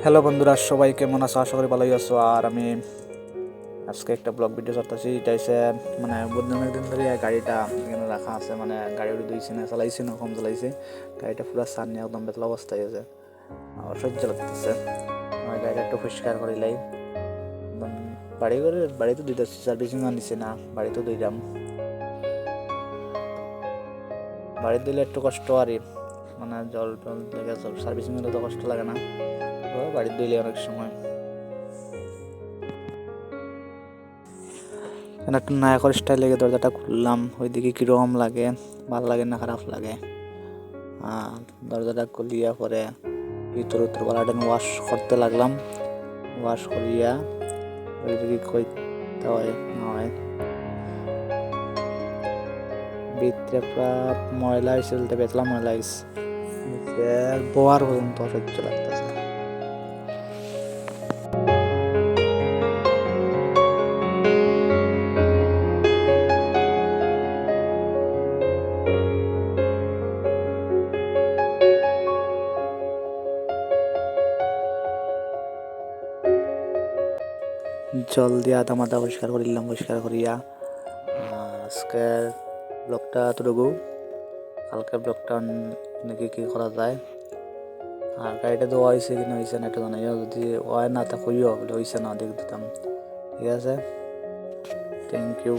Hello বন্ধুরা, সবাই কেমন আছো? আশা করি ভালোই আছো। আর আমি আজকে একটা ব্লগ ভিডিও করতেছি। এটা হচ্ছে মানে অনেক দিন ধরে গাড়িটা এখানে রাখা আছে, মানে গাড়ি দুইছি না, চালাইছি না, কম চালাইছি। গাড়িটা পুরো সার নিয়ে একদম বেতলা অবস্থায় আছে, অসহ্য লাগতেছে। আমার গাড়িটা একটু পরিষ্কার করিলাই। একদম বাড়িতে দুইটা সার্ভিসিং আনিছি না, বাড়িতে দুইটাম। বাড়িতে দিলে একটু কষ্ট আরই, মানে জল টল লেগে সব সার্ভিসিং হলে তো কষ্ট লাগে না, বাড়িতে দিলে অনেক সময়। একটা নায়কের স্টাইলে দরজাটা খুললাম, ওইদিকে কীরকম লাগে, ভালো লাগে না খারাপ লাগে। দরজাটা খুলিয়া পরে ভিতর উত্তর গলাটা ওয়াশ করতে লাগলাম। ওয়াশ করিয়া ওইদিকে কইতে হয় না হয়, ভিতরে প্রায় ময়লা হয়েছে, বলতে বেতলা ময়লা হয়েছে, বোয়ার পর্যন্ত অসহ্য লাগতেছে। জল দিয়ে আদা মাদা পরিষ্কার করিলাম, পরিষ্কার করিয়া আজকের ব্লগটা এতটুকু। কালকের ব্লগটা নাকি কী করা যায়। আর গাড়িটা তো হয়েছে কিনা হয়েছে না একটা জানাইও, যদি হয় না তা কইও বলে হয়েছে না দেখ দিতাম। ঠিক আছে, থ্যাংক ইউ।